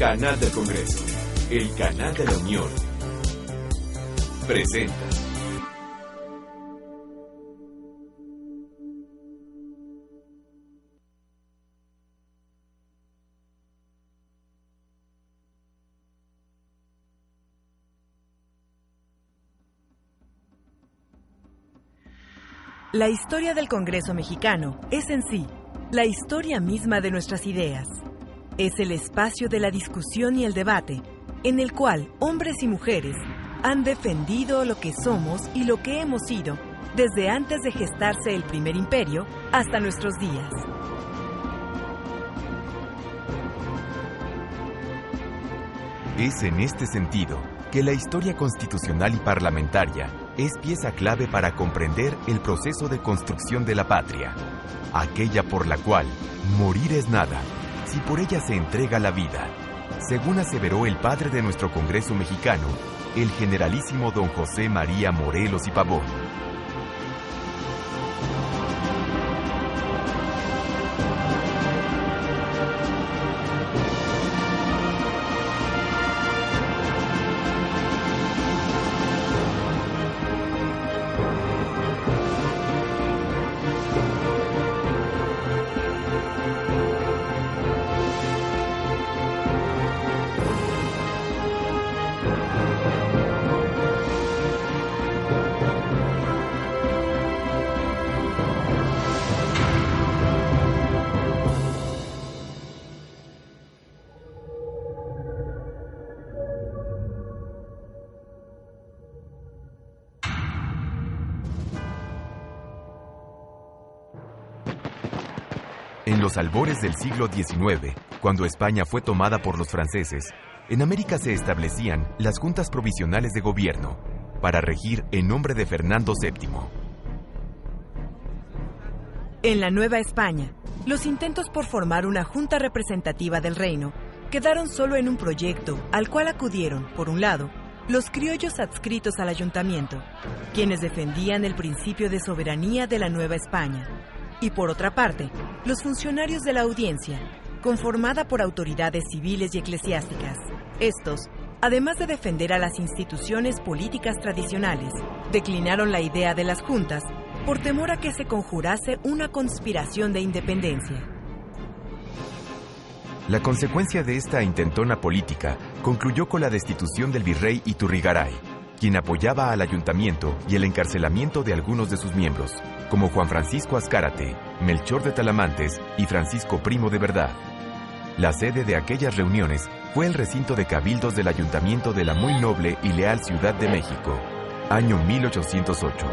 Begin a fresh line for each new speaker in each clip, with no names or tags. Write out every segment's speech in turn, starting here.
Canal del Congreso, el canal de la Unión, presenta.
La historia del Congreso mexicano es en sí la historia misma de nuestras ideas. Es el espacio de la discusión y el debate, en el cual hombres y mujeres han defendido lo que somos y lo que hemos sido desde antes de gestarse el primer imperio hasta nuestros días.
Es en este sentido que la historia constitucional y parlamentaria es pieza clave para comprender el proceso de construcción de la patria, aquella por la cual morir es nada, si por ella se entrega la vida, según aseveró el padre de nuestro Congreso mexicano, el generalísimo don José María Morelos y Pavón. En los albores del siglo XIX, cuando España fue tomada por los franceses, en América se establecían las juntas provisionales de gobierno para regir en nombre de Fernando VII.
En la Nueva España, los intentos por formar una junta representativa del reino quedaron solo en un proyecto al cual acudieron, por un lado, los criollos adscritos al ayuntamiento, quienes defendían el principio de soberanía de la Nueva España, y por otra parte, los funcionarios de la audiencia, conformada por autoridades civiles y eclesiásticas. Estos, además de defender a las instituciones políticas tradicionales, declinaron la idea de las juntas por temor a que se conjurase una conspiración de independencia.
La consecuencia de esta intentona política concluyó con la destitución del virrey Iturrigaray, quien apoyaba al ayuntamiento y el encarcelamiento de algunos de sus miembros, como Juan Francisco Azcárate, Melchor de Talamantes y Francisco Primo de Verdad. La sede de aquellas reuniones fue el recinto de cabildos del ayuntamiento de la muy noble y leal Ciudad de México, año 1808.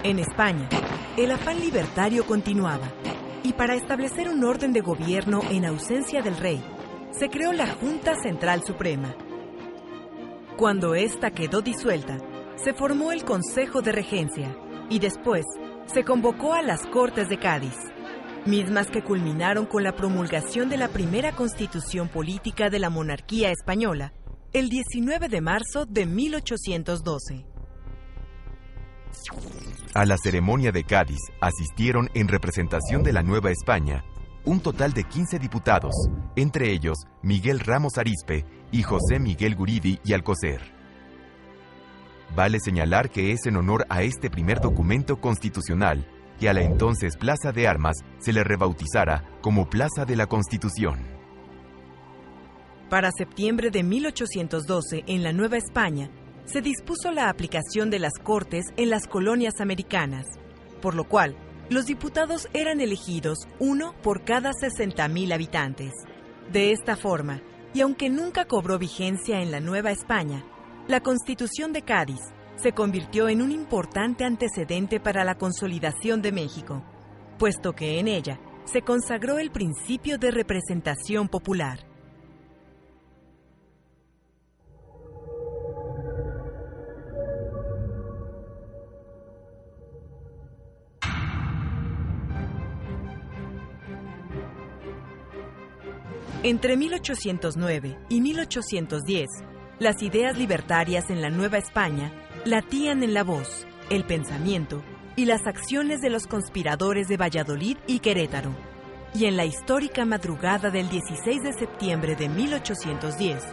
En España, el afán libertario continuaba, y para establecer un orden de gobierno en ausencia del rey, se creó la Junta Central Suprema. Cuando ésta quedó disuelta, se formó el Consejo de Regencia, y después se convocó a las Cortes de Cádiz, mismas que culminaron con la promulgación de la primera Constitución Política de la Monarquía Española, el 19 de marzo de 1812.
A la ceremonia de Cádiz asistieron en representación de la Nueva España un total de 15 diputados, entre ellos Miguel Ramos Arizpe y José Miguel Guridi y Alcocer. Vale señalar que es en honor a este primer documento constitucional que a la entonces Plaza de Armas se le rebautizara como Plaza de la Constitución.
Para septiembre de 1812, en la Nueva España, se dispuso la aplicación de las Cortes en las colonias americanas, por lo cual los diputados eran elegidos uno por cada 60,000 habitantes. De esta forma, y aunque nunca cobró vigencia en la Nueva España, la Constitución de Cádiz se convirtió en un importante antecedente para la consolidación de México, puesto que en ella se consagró el principio de representación popular. Entre 1809 y 1810, las ideas libertarias en la Nueva España latían en la voz, el pensamiento y las acciones de los conspiradores de Valladolid y Querétaro. Y en la histórica madrugada del 16 de septiembre de 1810,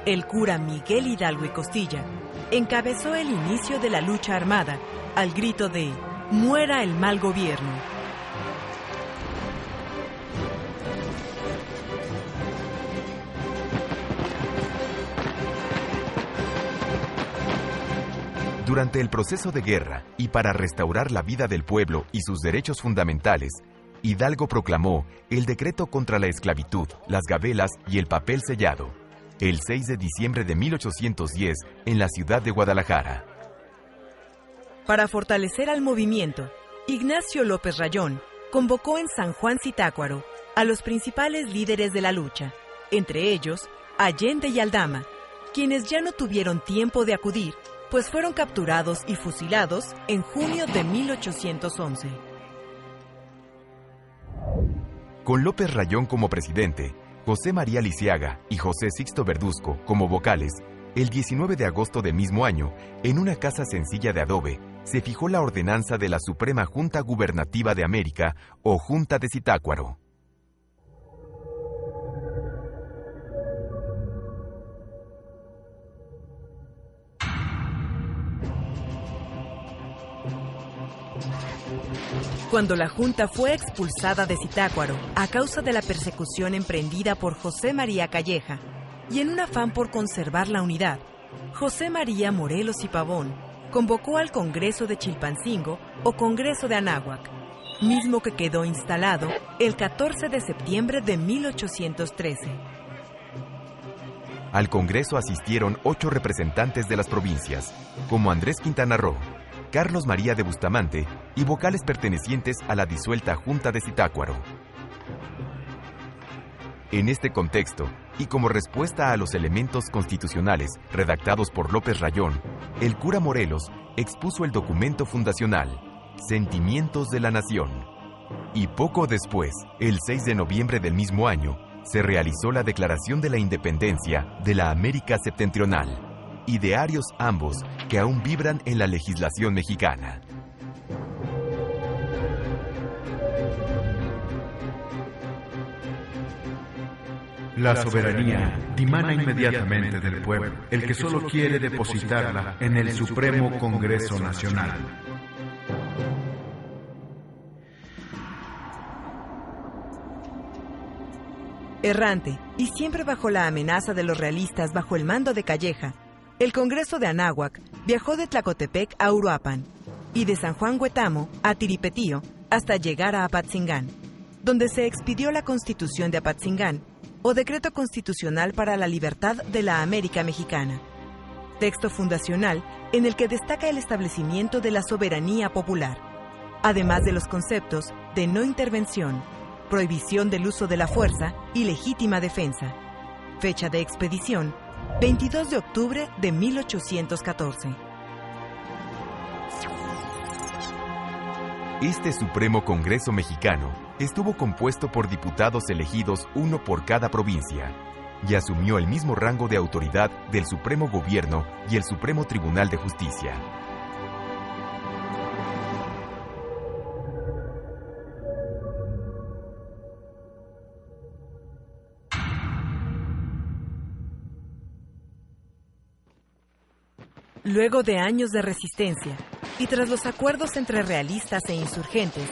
el cura Miguel Hidalgo y Costilla encabezó el inicio de la lucha armada al grito de «¡Muera el mal gobierno!».
Durante el proceso de guerra y para restaurar la vida del pueblo y sus derechos fundamentales, Hidalgo proclamó el decreto contra la esclavitud, las gabelas y el papel sellado, el 6 de diciembre de 1810 en la ciudad de Guadalajara.
Para fortalecer al movimiento, Ignacio López Rayón convocó en San Juan Zitácuaro a los principales líderes de la lucha, entre ellos Allende y Aldama, quienes ya no tuvieron tiempo de acudir, pues fueron capturados y fusilados en junio de 1811.
Con López Rayón como presidente, José María Lisiaga y José Sixto Verduzco como vocales, el 19 de agosto del mismo año, en una casa sencilla de adobe, se fijó la ordenanza de la Suprema Junta Gubernativa de América o Junta de Zitácuaro.
Cuando la Junta fue expulsada de Zitácuaro a causa de la persecución emprendida por José María Calleja, y en un afán por conservar la unidad, José María Morelos y Pavón convocó al Congreso de Chilpancingo o Congreso de Anáhuac, mismo que quedó instalado el 14 de septiembre de 1813.
Al Congreso asistieron 8 representantes de las provincias, como Andrés Quintana Roo, Carlos María de Bustamante y vocales pertenecientes a la disuelta Junta de Zitácuaro. En este contexto, y como respuesta a los elementos constitucionales redactados por López Rayón, el cura Morelos expuso el documento fundacional, Sentimientos de la Nación. Y poco después, el 6 de noviembre del mismo año, se realizó la Declaración de la Independencia de la América Septentrional, idearios ambos que aún vibran en la legislación mexicana.
La soberanía dimana inmediatamente del pueblo, el que solo quiere depositarla en el Supremo Congreso Nacional.
Errante, y siempre bajo la amenaza de los realistas bajo el mando de Calleja, el Congreso de Anáhuac viajó de Tlacotepec a Uruapan y de San Juan Huetamo a Tiripetío hasta llegar a Apatzingán, donde se expidió la Constitución de Apatzingán o Decreto Constitucional para la Libertad de la América Mexicana, texto fundacional en el que destaca el establecimiento de la soberanía popular, además de los conceptos de no intervención, prohibición del uso de la fuerza y legítima defensa. Fecha de expedición, 22 de octubre de 1814.
Este Supremo Congreso Mexicano estuvo compuesto por diputados elegidos uno por cada provincia y asumió el mismo rango de autoridad del Supremo Gobierno y el Supremo Tribunal de Justicia.
Luego de años de resistencia, y tras los acuerdos entre realistas e insurgentes,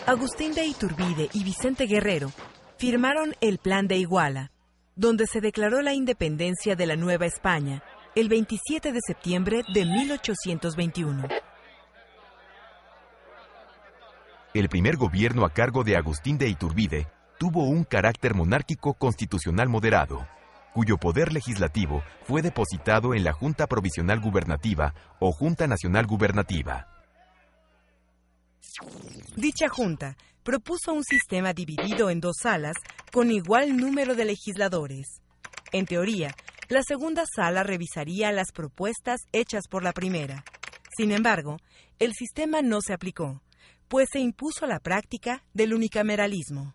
Agustín de Iturbide y Vicente Guerrero firmaron el Plan de Iguala, donde se declaró la independencia de la Nueva España el 27 de septiembre de 1821.
El primer gobierno a cargo de Agustín de Iturbide tuvo un carácter monárquico constitucional moderado, cuyo poder legislativo fue depositado en la Junta Provisional Gubernativa o Junta Nacional Gubernativa.
Dicha junta propuso un sistema dividido en 2 salas con igual número de legisladores. En teoría, la segunda sala revisaría las propuestas hechas por la primera. Sin embargo, el sistema no se aplicó, pues se impuso la práctica del unicameralismo.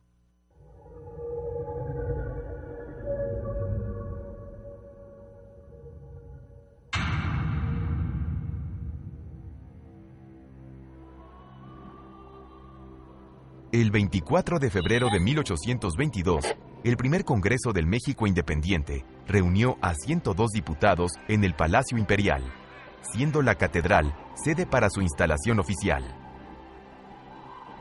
El 24 de febrero de 1822, el primer Congreso del México Independiente reunió a 102 diputados en el Palacio Imperial, siendo la catedral sede para su instalación oficial.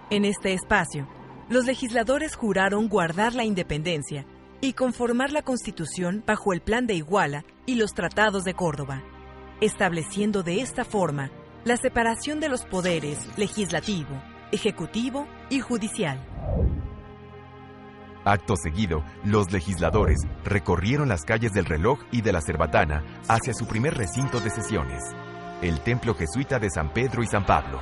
En este espacio, los legisladores juraron guardar la independencia y conformar la Constitución bajo el Plan de Iguala y los Tratados de Córdoba, estableciendo de esta forma la separación de los poderes legislativo, ejecutivo y judicial.
Acto seguido, los legisladores recorrieron las calles del Reloj y de la Cerbatana hacia su primer recinto de sesiones, el templo jesuita de San Pedro y San Pablo.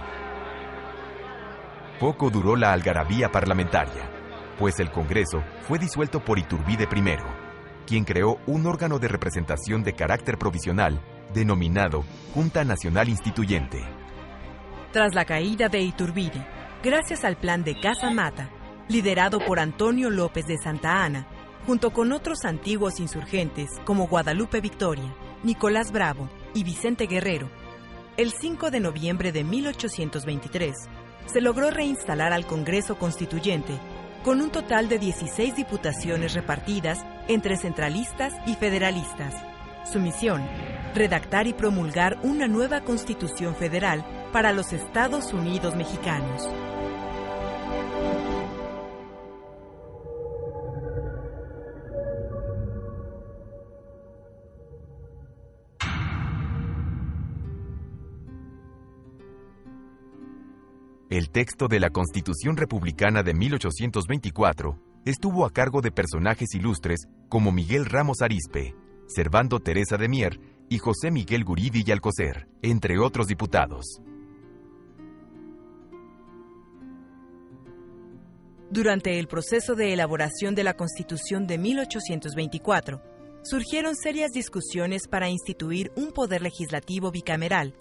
Poco duró la algarabía parlamentaria, pues el Congreso fue disuelto por Iturbide I, quien creó un órgano de representación de carácter provisional denominado Junta Nacional Instituyente.
Tras la caída de Iturbide, gracias al plan de Casa Mata, liderado por Antonio López de Santa Anna, junto con otros antiguos insurgentes como Guadalupe Victoria, Nicolás Bravo y Vicente Guerrero, el 5 de noviembre de 1823, se logró reinstalar al Congreso Constituyente con un total de 16 diputaciones repartidas entre centralistas y federalistas. Su misión, redactar y promulgar una nueva Constitución Federal para los Estados Unidos mexicanos.
El texto de la Constitución Republicana de 1824 estuvo a cargo de personajes ilustres como Miguel Ramos Arizpe, Servando Teresa de Mier y José Miguel Guridi y Alcocer, entre otros diputados.
Durante el proceso de elaboración de la Constitución de 1824, surgieron serias discusiones para instituir un poder legislativo bicameral.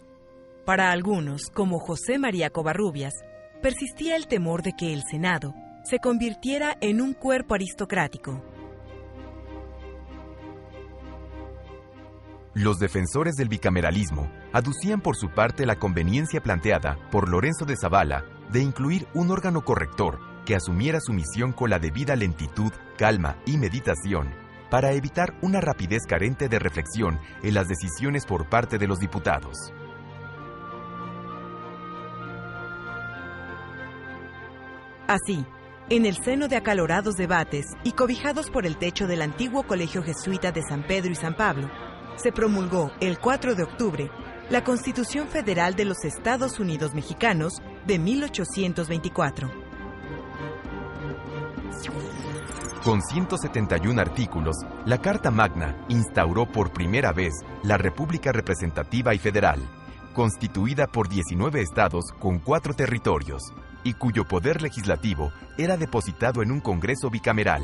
Para algunos, como José María Covarrubias, persistía el temor de que el Senado se convirtiera en un cuerpo aristocrático.
Los defensores del bicameralismo aducían por su parte la conveniencia planteada por Lorenzo de Zavala de incluir un órgano corrector que asumiera su misión con la debida lentitud, calma y meditación para evitar una rapidez carente de reflexión en las decisiones por parte de los diputados.
Así, en el seno de acalorados debates y cobijados por el techo del antiguo Colegio Jesuita de San Pedro y San Pablo, se promulgó el 4 de octubre la Constitución Federal de los Estados Unidos Mexicanos de 1824.
Con 171 artículos, la Carta Magna instauró por primera vez la República Representativa y Federal, constituida por 19 estados con 4 territorios, y cuyo poder legislativo era depositado en un Congreso bicameral.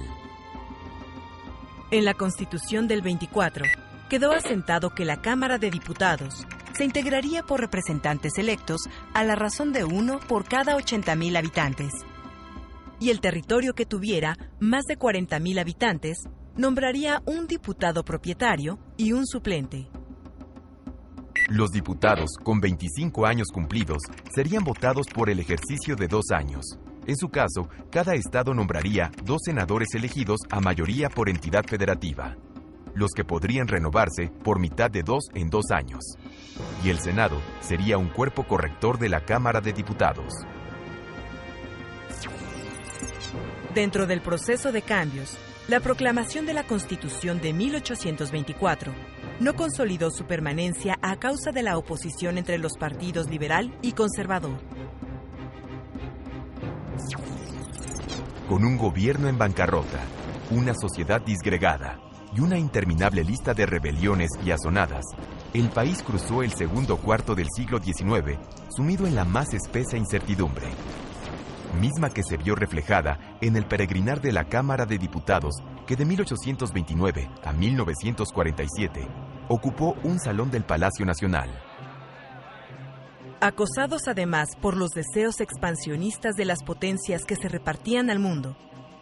En la Constitución del 24, quedó asentado que la Cámara de Diputados se integraría por representantes electos a la razón de 1 por cada 80,000 habitantes. Y el territorio que tuviera más de 40,000 habitantes nombraría un diputado propietario y un suplente.
Los diputados con 25 años cumplidos serían votados por el ejercicio de 2 años. En su caso, cada estado nombraría 2 senadores elegidos a mayoría por entidad federativa, los que podrían renovarse por mitad de 2 en 2 años. Y el Senado sería un cuerpo corrector de la Cámara de Diputados.
Dentro del proceso de cambios, la proclamación de la Constitución de 1824 no consolidó su permanencia a causa de la oposición entre los partidos liberal y conservador.
Con un gobierno en bancarrota, una sociedad disgregada y una interminable lista de rebeliones y azonadas, el país cruzó el segundo cuarto del siglo XIX sumido en la más espesa incertidumbre, misma que se vio reflejada en el peregrinar de la Cámara de Diputados que de 1829 a 1947 ocupó un salón del Palacio Nacional.
Acosados además por los deseos expansionistas de las potencias que se repartían al mundo,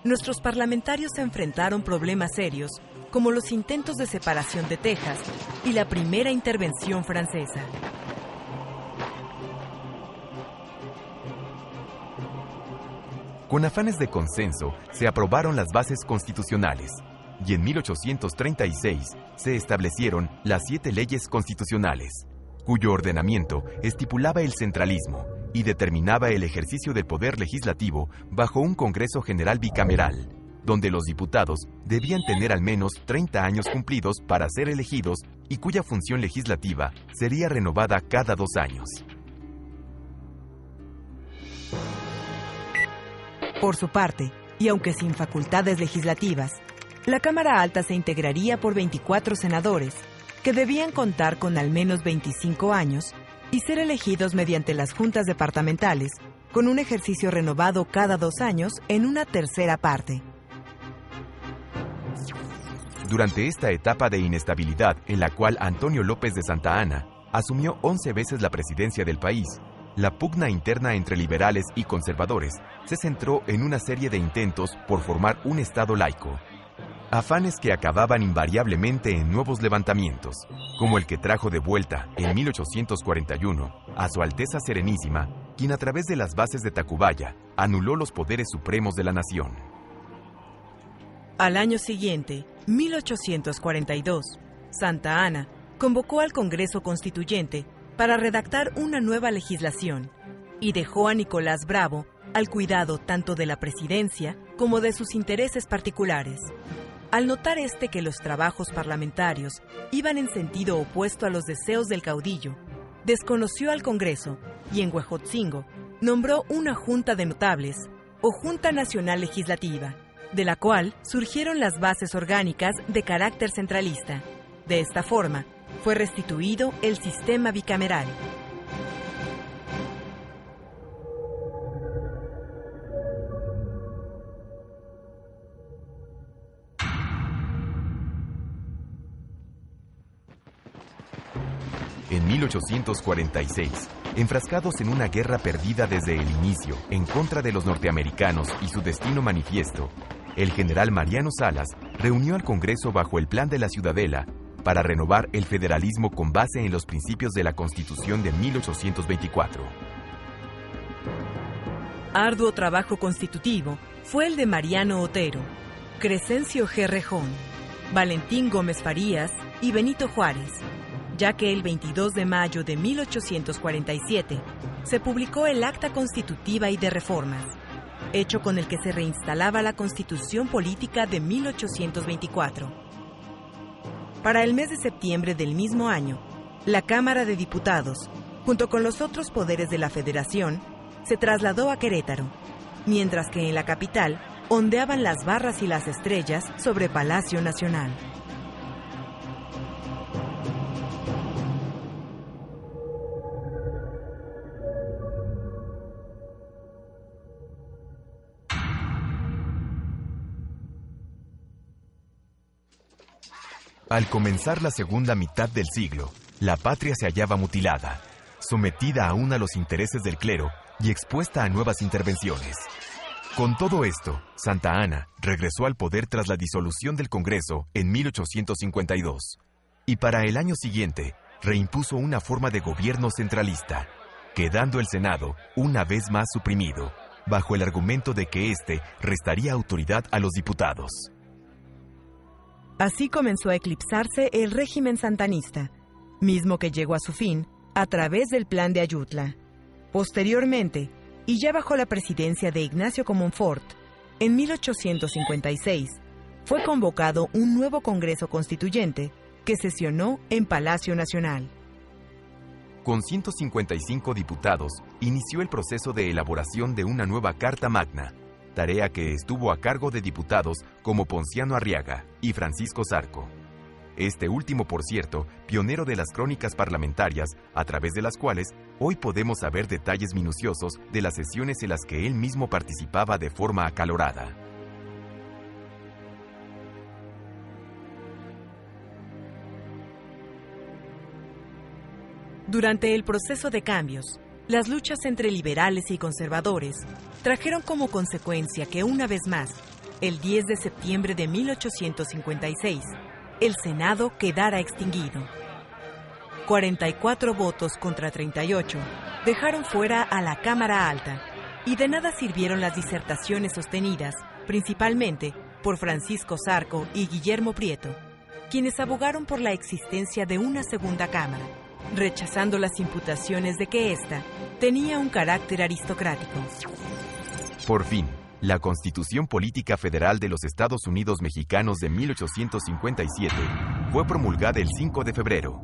nuestros parlamentarios se enfrentaron problemas serios como los intentos de separación de Texas y la primera intervención francesa.
Con afanes de consenso, se aprobaron las bases constitucionales, y en 1836 se establecieron las 7 leyes constitucionales, cuyo ordenamiento estipulaba el centralismo y determinaba el ejercicio del poder legislativo bajo un Congreso General bicameral, donde los diputados debían tener al menos 30 años cumplidos para ser elegidos y cuya función legislativa sería renovada cada 2 años.
Por su parte, y aunque sin facultades legislativas, la Cámara Alta se integraría por 24 senadores, que debían contar con al menos 25 años y ser elegidos mediante las juntas departamentales, con un ejercicio renovado cada 2 años en una tercera parte.
Durante esta etapa de inestabilidad en la cual Antonio López de Santa Anna asumió 11 veces la presidencia del país, la pugna interna entre liberales y conservadores se centró en una serie de intentos por formar un Estado laico. Afanes que acababan invariablemente en nuevos levantamientos, como el que trajo de vuelta, en 1841, a Su Alteza Serenísima, quien a través de las bases de Tacubaya anuló los poderes supremos de la nación.
Al año siguiente, 1842, Santa Anna convocó al Congreso Constituyente para redactar una nueva legislación y dejó a Nicolás Bravo al cuidado tanto de la presidencia como de sus intereses particulares. Al notar que los trabajos parlamentarios iban en sentido opuesto a los deseos del caudillo, desconoció al Congreso y en Huejotzingo nombró una Junta de Notables o Junta Nacional Legislativa, de la cual surgieron las bases orgánicas de carácter centralista. De esta forma, fue restituido el sistema bicameral.
En 1846, enfrascados en una guerra perdida desde el inicio en contra de los norteamericanos y su destino manifiesto, el general Mariano Salas reunió al Congreso bajo el Plan de la Ciudadela para renovar el federalismo con base en los principios de la Constitución de 1824.
Arduo trabajo constitutivo fue el de Mariano Otero, Crescencio G. Rejón, Valentín Gómez Farías y Benito Juárez, ya que el 22 de mayo de 1847 se publicó el Acta Constitutiva y de Reformas, hecho con el que se reinstalaba la Constitución Política de 1824. Para el mes de septiembre del mismo año, la Cámara de Diputados, junto con los otros poderes de la Federación, se trasladó a Querétaro, mientras que en la capital ondeaban las barras y las estrellas sobre Palacio Nacional.
Al comenzar la segunda mitad del siglo, la patria se hallaba mutilada, sometida aún a los intereses del clero y expuesta a nuevas intervenciones. Con todo esto, Santa Anna regresó al poder tras la disolución del Congreso en 1852, y para el año siguiente reimpuso una forma de gobierno centralista, quedando el Senado una vez más suprimido, bajo el argumento de que éste restaría autoridad a los diputados.
Así comenzó a eclipsarse el régimen santanista, mismo que llegó a su fin a través del Plan de Ayutla. Posteriormente, y ya bajo la presidencia de Ignacio Comonfort, en 1856, fue convocado un nuevo Congreso Constituyente que sesionó en Palacio Nacional.
Con 155 diputados, inició el proceso de elaboración de una nueva Carta Magna, tarea que estuvo a cargo de diputados como Ponciano Arriaga y Francisco Zarco. Este último, por cierto, pionero de las crónicas parlamentarias, a través de las cuales hoy podemos saber detalles minuciosos de las sesiones en las que él mismo participaba de forma acalorada.
Durante el proceso de cambios, las luchas entre liberales y conservadores trajeron como consecuencia que una vez más, el 10 de septiembre de 1856, el Senado quedara extinguido. 44 votos contra 38 dejaron fuera a la Cámara Alta, Y de nada sirvieron las disertaciones sostenidas, principalmente por Francisco Zarco y Guillermo Prieto, quienes abogaron por la existencia de una segunda cámara, rechazando las imputaciones de que ésta tenía un carácter aristocrático.
Por fin, la Constitución Política Federal de los Estados Unidos Mexicanos de 1857 fue promulgada el 5 de febrero.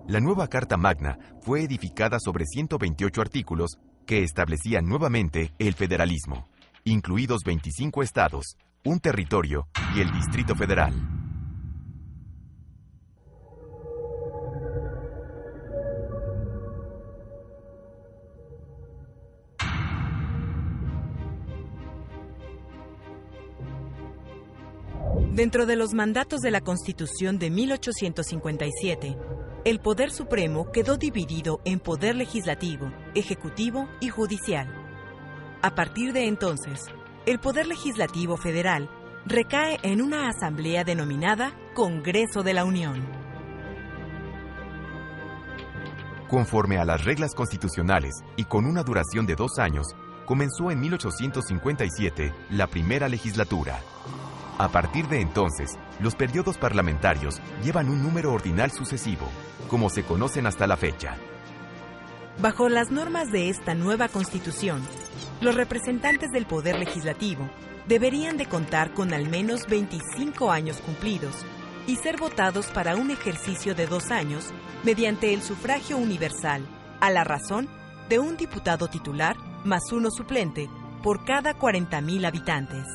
La nueva Carta Magna fue edificada sobre 128 artículos que establecían nuevamente el federalismo, incluidos 25 estados, un territorio y el Distrito Federal.
Dentro de los mandatos de la Constitución de 1857, el Poder Supremo quedó dividido en Poder Legislativo, Ejecutivo y Judicial. A partir de entonces, el Poder Legislativo Federal recae en una asamblea denominada Congreso de la Unión.
Conforme a las reglas constitucionales y con una duración de 2 años, comenzó en 1857 la primera legislatura. A partir de entonces, los periodos parlamentarios llevan un número ordinal sucesivo, como se conocen hasta la fecha.
Bajo las normas de esta nueva Constitución, los representantes del Poder Legislativo deberían de contar con al menos 25 años cumplidos y ser votados para un ejercicio de 2 años mediante el sufragio universal, a la razón de un diputado titular más uno suplente por cada 40,000 habitantes.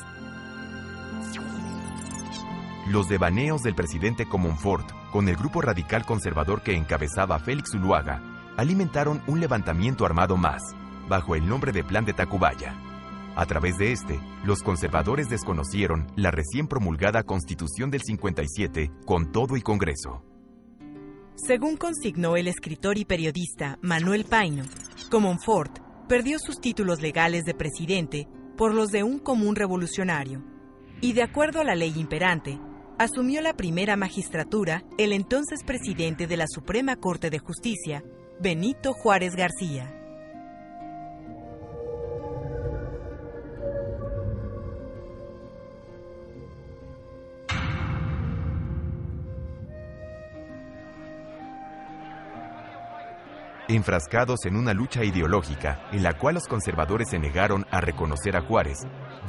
Los devaneos del presidente Comonfort, con el grupo radical conservador que encabezaba Félix Zuluaga, alimentaron un levantamiento armado más, bajo el nombre de Plan de Tacubaya. A través de este, los conservadores desconocieron la recién promulgada Constitución del 57 con todo y Congreso.
Según consignó el escritor y periodista Manuel Paino, Comonfort perdió sus títulos legales de presidente por los de un común revolucionario, y de acuerdo a la ley imperante, asumió la primera magistratura el entonces presidente de la Suprema Corte de Justicia, Benito Juárez García.
Enfrascados en una lucha ideológica en la cual los conservadores se negaron a reconocer a Juárez,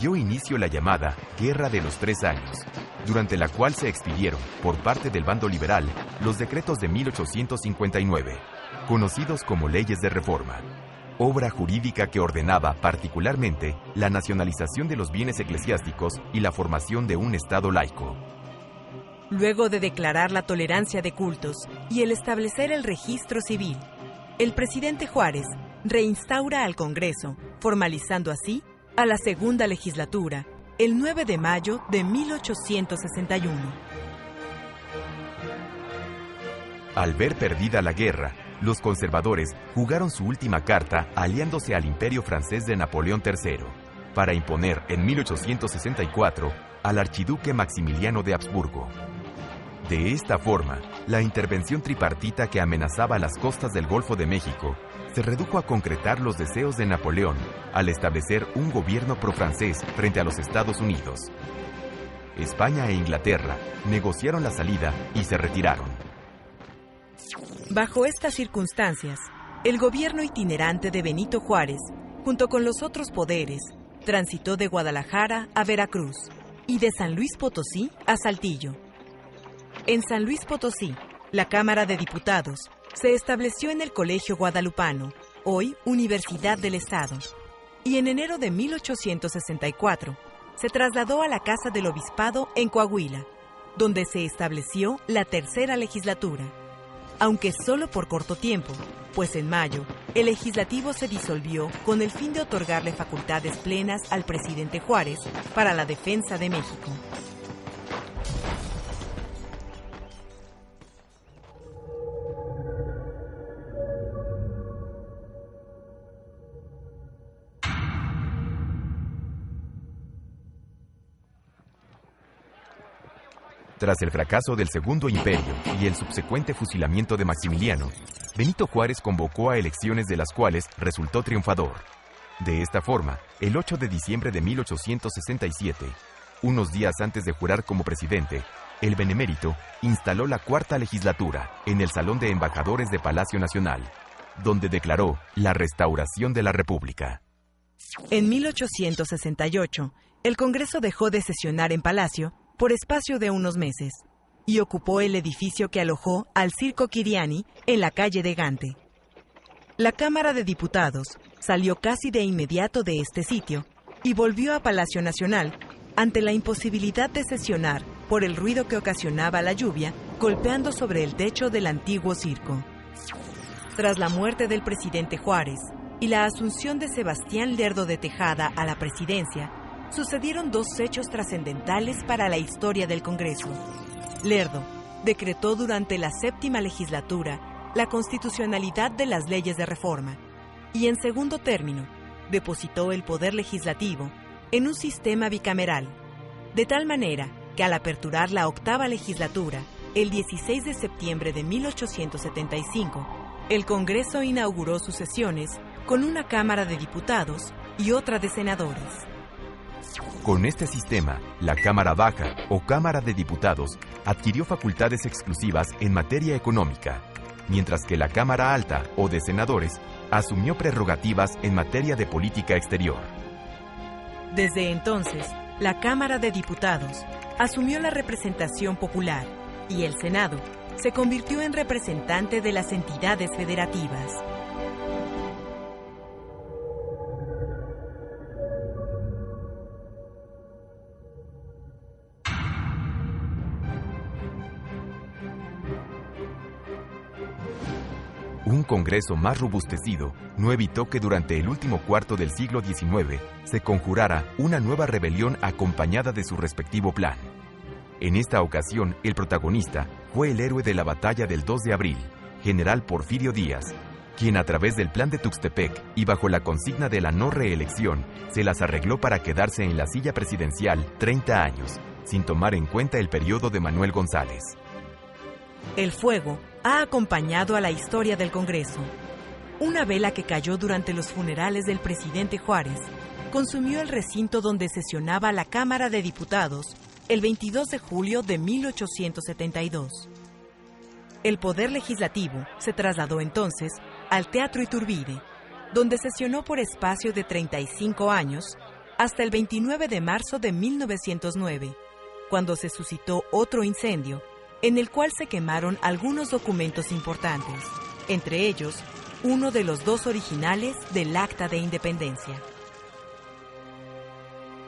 dio inicio la llamada Guerra de los 3 años, durante la cual se expidieron, por parte del bando liberal, los decretos de 1859, conocidos como leyes de reforma, obra jurídica que ordenaba particularmente la nacionalización de los bienes eclesiásticos y la formación de un Estado laico.
Luego de declarar la tolerancia de cultos y el establecer el registro civil, el presidente Juárez reinstaura al Congreso, formalizando así a la segunda legislatura, el 9 de mayo de 1861.
Al ver perdida la guerra, los conservadores jugaron su última carta aliándose al Imperio francés de Napoleón III, para imponer en 1864 al archiduque Maximiliano de Habsburgo. De esta forma, la intervención tripartita que amenazaba las costas del Golfo de México se redujo a concretar los deseos de Napoleón al establecer un gobierno pro-francés frente a los Estados Unidos. España e Inglaterra negociaron la salida y se retiraron.
Bajo estas circunstancias, el gobierno itinerante de Benito Juárez, junto con los otros poderes, transitó de Guadalajara a Veracruz y de San Luis Potosí a Saltillo. En San Luis Potosí, la Cámara de Diputados se estableció en el Colegio Guadalupano, hoy Universidad del Estado, y en enero de 1864 se trasladó a la Casa del Obispado en Coahuila, donde se estableció la tercera legislatura, aunque solo por corto tiempo, pues en mayo el legislativo se disolvió con el fin de otorgarle facultades plenas al presidente Juárez para la defensa de México.
Tras el fracaso del Segundo Imperio y el subsecuente fusilamiento de Maximiliano, Benito Juárez convocó a elecciones de las cuales resultó triunfador. De esta forma, el 8 de diciembre de 1867, unos días antes de jurar como presidente, el benemérito instaló la cuarta legislatura en el Salón de Embajadores de Palacio Nacional, donde declaró la restauración de la República.
En 1868, el Congreso dejó de sesionar en Palacio por espacio de unos meses y ocupó el edificio que alojó al Circo Chiriani en la calle de Gante. La Cámara de Diputados salió casi de inmediato de este sitio y volvió a Palacio Nacional ante la imposibilidad de sesionar por el ruido que ocasionaba la lluvia golpeando sobre el techo del antiguo circo. Tras la muerte del presidente Juárez y la asunción de Sebastián Lerdo de Tejada a la presidencia, sucedieron dos hechos trascendentales para la historia del Congreso. Lerdo decretó durante la séptima legislatura la constitucionalidad de las leyes de reforma y, en segundo término, depositó el poder legislativo en un sistema bicameral, de tal manera que al aperturar la octava legislatura, el 16 de septiembre de 1875, el Congreso inauguró sus sesiones con una Cámara de Diputados y otra de senadores.
Con este sistema, la Cámara Baja o Cámara de Diputados adquirió facultades exclusivas en materia económica, mientras que la Cámara Alta o de senadores asumió prerrogativas en materia de política exterior.
Desde entonces, la Cámara de Diputados asumió la representación popular y el Senado se convirtió en representante de las entidades federativas.
Un Congreso más robustecido no evitó que durante el último cuarto del siglo XIX se conjurara una nueva rebelión acompañada de su respectivo plan. En esta ocasión, el protagonista fue el héroe de la batalla del 2 de abril, general Porfirio Díaz, quien a través del plan de Tuxtepec y bajo la consigna de la no reelección, se las arregló para quedarse en la silla presidencial 30 años, sin tomar en cuenta el periodo de Manuel González.
El fuego ha acompañado a la historia del Congreso. Una vela que cayó durante los funerales del presidente Juárez consumió el recinto donde sesionaba la Cámara de Diputados el 22 de julio de 1872. El poder legislativo se trasladó entonces al Teatro Iturbide, donde sesionó por espacio de 35 años hasta el 29 de marzo de 1909, cuando se suscitó otro incendio en el cual se quemaron algunos documentos importantes, entre ellos uno de los dos originales del Acta de Independencia.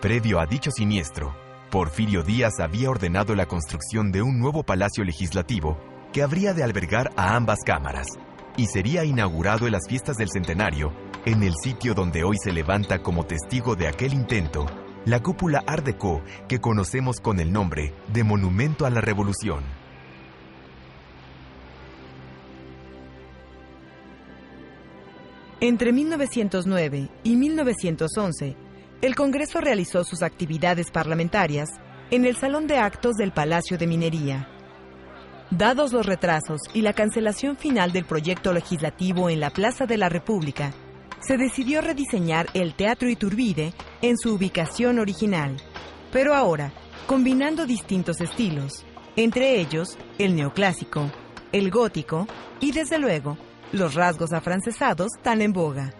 Previo a dicho siniestro, Porfirio Díaz había ordenado la construcción de un nuevo palacio legislativo que habría de albergar a ambas cámaras y sería inaugurado en las fiestas del centenario, en el sitio donde hoy se levanta como testigo de aquel intento la cúpula Art Deco que conocemos con el nombre de Monumento a la Revolución.
Entre 1909 y 1911, el Congreso realizó sus actividades parlamentarias en el Salón de Actos del Palacio de Minería. Dados los retrasos y la cancelación final del proyecto legislativo en la Plaza de la República, se decidió rediseñar el Teatro Iturbide en su ubicación original, pero ahora combinando distintos estilos, entre ellos el neoclásico, el gótico y, desde luego, los rasgos afrancesados tan en boga.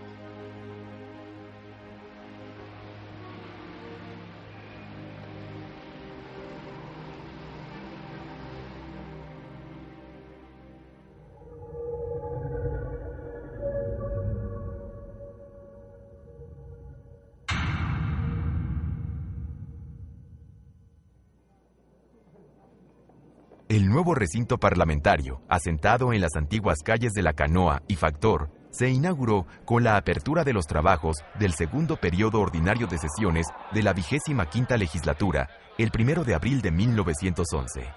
El nuevo recinto parlamentario, asentado en las antiguas calles de La Canoa y Factor, se inauguró con la apertura de los trabajos del segundo periodo ordinario de sesiones de la 25ª legislatura, el 1 de abril de 1911.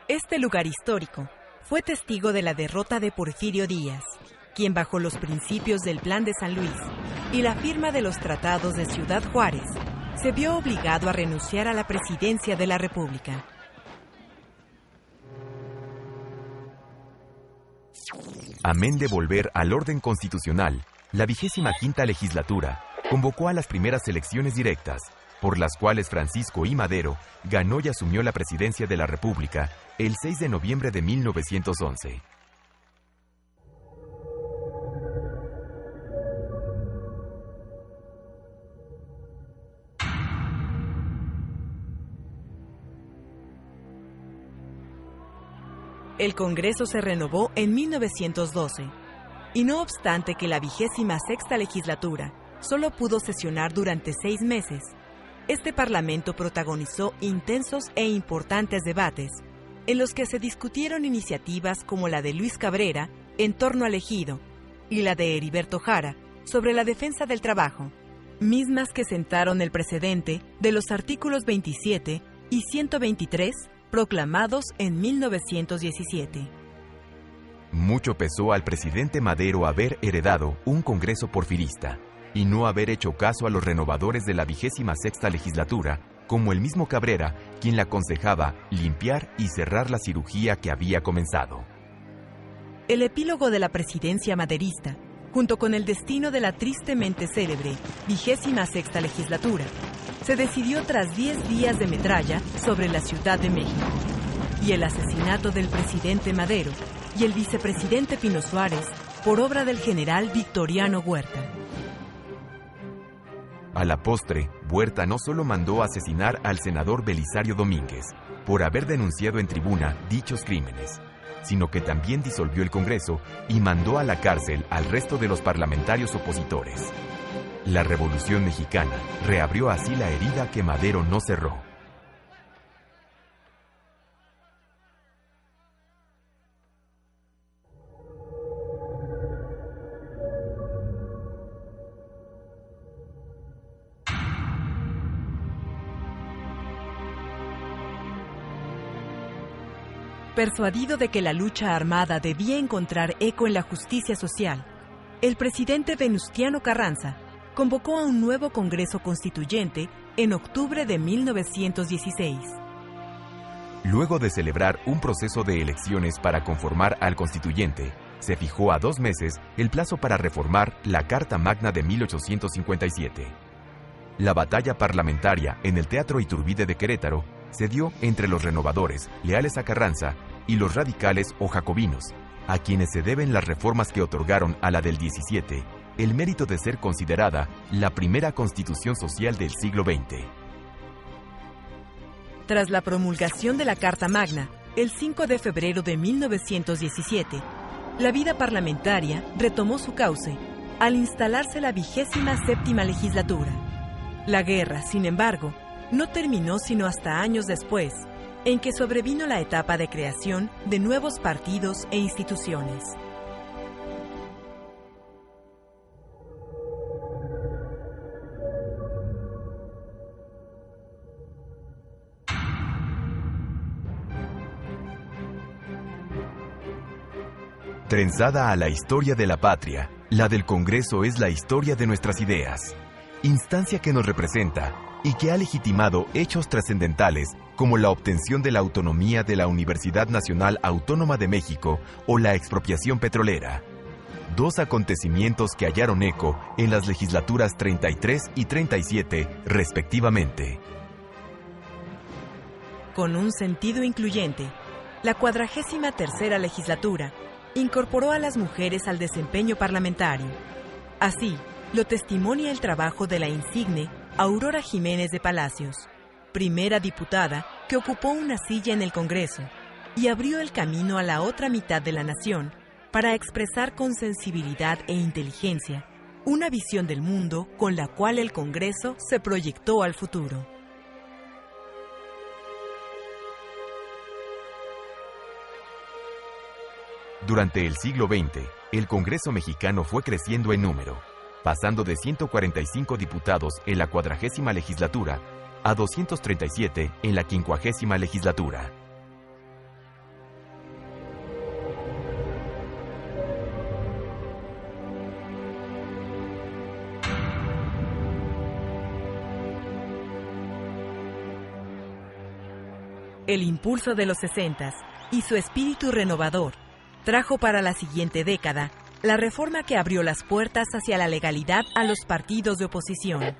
Este lugar histórico fue testigo de la derrota de Porfirio Díaz, quien bajo los principios del Plan de San Luis y la firma de los tratados de Ciudad Juárez, se vio obligado a renunciar a la presidencia de la República.
Amén de volver al orden constitucional, La 25ª legislatura convocó a las primeras elecciones directas, por las cuales Francisco I. Madero ganó y asumió la presidencia de la República el 6 de noviembre de 1911.
El Congreso se renovó en 1912, y no obstante que la 26ª legislatura solo pudo sesionar durante 6 meses, este Parlamento protagonizó intensos e importantes debates, en los que se discutieron iniciativas como la de Luis Cabrera en torno al ejido y la de Heriberto Jara sobre la defensa del trabajo, mismas que sentaron el precedente de los artículos 27 y 123 proclamados en 1917.
Mucho pesó al presidente Madero haber heredado un Congreso porfirista y no haber hecho caso a los renovadores de la 26ª legislatura, como el mismo Cabrera, quien le aconsejaba limpiar y cerrar la cirugía que había comenzado.
El epílogo de la presidencia maderista, junto con el destino de la tristemente célebre 26ª legislatura, se decidió tras 10 días de metralla sobre la Ciudad de México y el asesinato del presidente Madero y el vicepresidente Pino Suárez por obra del general Victoriano Huerta.
A la postre, Huerta no solo mandó asesinar al senador Belisario Domínguez por haber denunciado en tribuna dichos crímenes, sino que también disolvió el Congreso y mandó a la cárcel al resto de los parlamentarios opositores. La Revolución Mexicana reabrió así la herida que Madero no cerró.
Persuadido de que la lucha armada debía encontrar eco en la justicia social, el presidente Venustiano Carranza convocó a un nuevo Congreso Constituyente en octubre de 1916.
Luego de celebrar un proceso de elecciones para conformar al constituyente, se fijó a 2 meses el plazo para reformar la Carta Magna de 1857. La batalla parlamentaria en el Teatro Iturbide de Querétaro se dio entre los renovadores, leales a Carranza, y los radicales o jacobinos, a quienes se deben las reformas que otorgaron a la del 17 el mérito de ser considerada la primera constitución social del siglo XX.
Tras la promulgación de la Carta Magna, el 5 de febrero de 1917, la vida parlamentaria retomó su cauce al instalarse la 27ª legislatura. La guerra, sin embargo, no terminó sino hasta años después, en que sobrevino la etapa de creación de nuevos partidos e instituciones.
Trenzada a la historia de la patria, la del Congreso es la historia de nuestras ideas, instancia que nos representa y que ha legitimado hechos trascendentales como la obtención de la autonomía de la Universidad Nacional Autónoma de México o la expropiación petrolera. 2 acontecimientos que hallaron eco en las legislaturas 33 y 37, respectivamente.
Con un sentido incluyente, la 43ª legislatura incorporó a las mujeres al desempeño parlamentario. Así, lo testimonia el trabajo de la insigne Aurora Jiménez de Palacios, primera diputada que ocupó una silla en el Congreso y abrió el camino a la otra mitad de la nación para expresar con sensibilidad e inteligencia una visión del mundo con la cual el Congreso se proyectó al futuro.
Durante el siglo XX, el Congreso mexicano fue creciendo en número, pasando de 145 diputados en la 40ª legislatura a 237 en la 50ª legislatura.
El impulso de los 60s y su espíritu renovador trajo para la siguiente década la reforma que abrió las puertas hacia la legalidad a los partidos de oposición.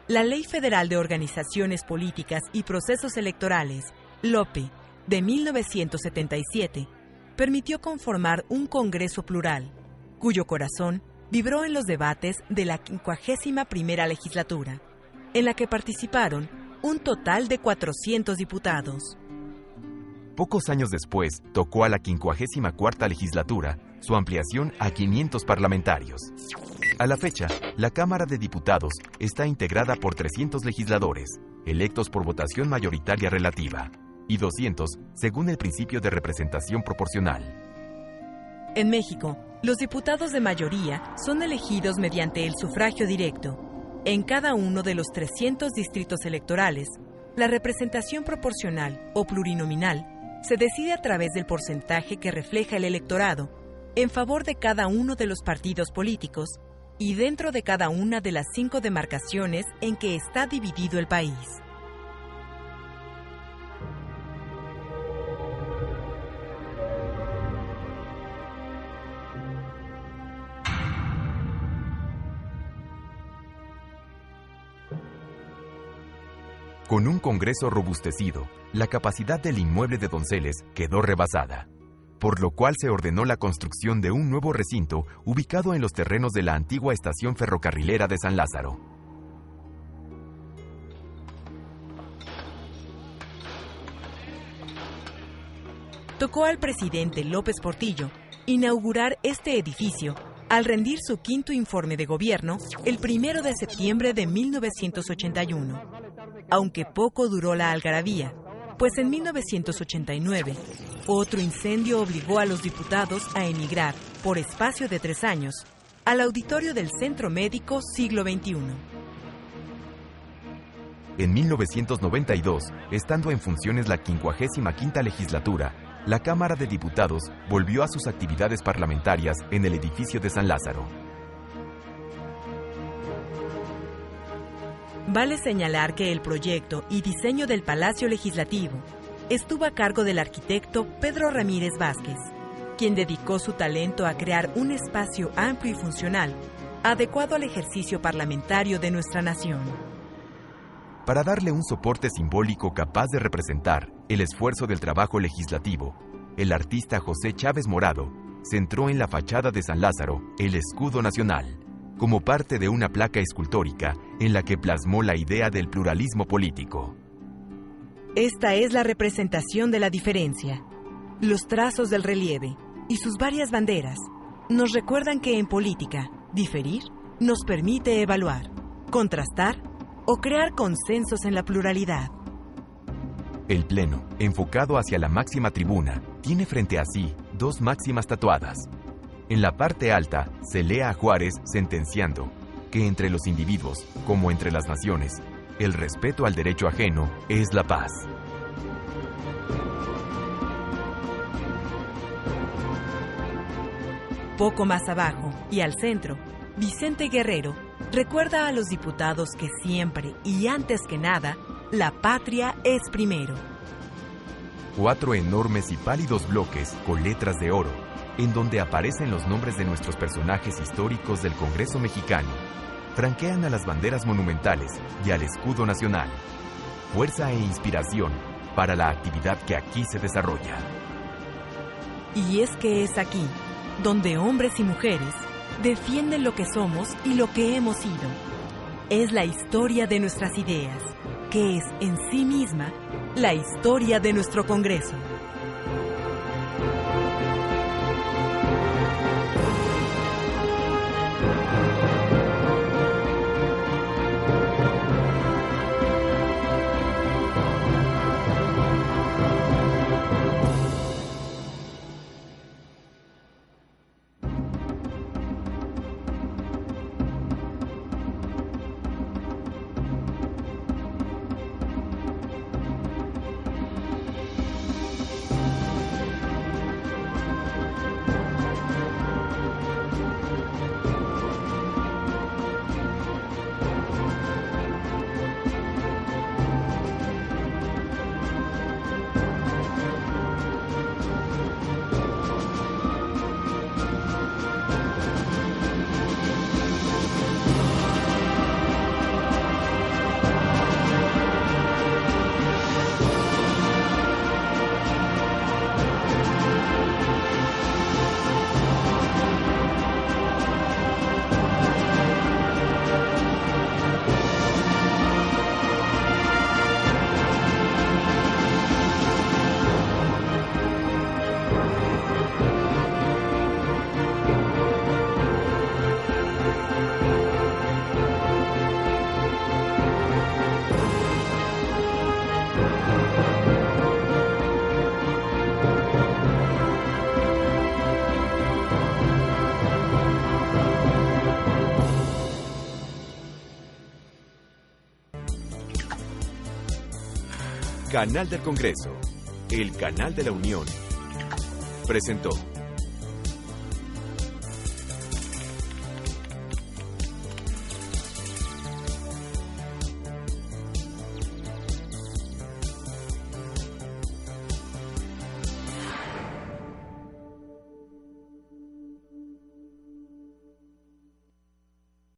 La Ley Federal de Organizaciones Políticas y Procesos Electorales, LOPE, de 1977, permitió conformar un Congreso plural, cuyo corazón vibró en los debates de la 51ª legislatura, en la que participaron un total de 400 diputados.
Pocos años después, tocó a la 54ª legislatura su ampliación a 500 parlamentarios. A la fecha, la Cámara de Diputados está integrada por 300 legisladores, electos por votación mayoritaria relativa, y 200 según el principio de representación proporcional.
En México, los diputados de mayoría son elegidos mediante el sufragio directo. En cada uno de los 300 distritos electorales, la representación proporcional o plurinominal se decide a través del porcentaje que refleja el electorado en favor de cada uno de los partidos políticos y dentro de cada una de las 5 demarcaciones en que está dividido el país.
Con un Congreso robustecido, la capacidad del inmueble de Donceles quedó rebasada, por lo cual se ordenó la construcción de un nuevo recinto ubicado en los terrenos de la antigua estación ferrocarrilera de San Lázaro.
Tocó al presidente López Portillo inaugurar este edificio al rendir su 5º informe de gobierno el 1 de septiembre de 1981. Aunque poco duró la algarabía, pues en 1989, otro incendio obligó a los diputados a emigrar, por espacio de 3 años, al auditorio del Centro Médico Siglo XXI.
En 1992, estando en funciones la 55ª legislatura, la Cámara de Diputados volvió a sus actividades parlamentarias en el edificio de San Lázaro.
Vale señalar que el proyecto y diseño del Palacio Legislativo estuvo a cargo del arquitecto Pedro Ramírez Vázquez, quien dedicó su talento a crear un espacio amplio y funcional, adecuado al ejercicio parlamentario de nuestra nación.
Para darle un soporte simbólico capaz de representar el esfuerzo del trabajo legislativo, el artista José Chávez Morado centró en la fachada de San Lázaro el escudo nacional, como parte de una placa escultórica en la que plasmó la idea del pluralismo político.
Esta es la representación de la diferencia. Los trazos del relieve y sus varias banderas nos recuerdan que en política, diferir nos permite evaluar, contrastar o crear consensos en la pluralidad.
El Pleno, enfocado hacia la máxima tribuna, tiene frente a sí 2 máximas tatuadas. En la parte alta se lee a Juárez sentenciando que entre los individuos, como entre las naciones, el respeto al derecho ajeno es la paz.
Poco más abajo y al centro, Vicente Guerrero recuerda a los diputados que siempre y antes que nada, la patria es primero.
4 enormes y pálidos bloques con letras de oro, en donde aparecen los nombres de nuestros personajes históricos del Congreso mexicano, franquean a las banderas monumentales y al escudo nacional, fuerza e inspiración para la actividad que aquí se desarrolla.
Y es que es aquí donde hombres y mujeres defienden lo que somos y lo que hemos sido. Es la historia de nuestras ideas, que es en sí misma la historia de nuestro Congreso.
Canal del Congreso, el canal de la Unión, presentó.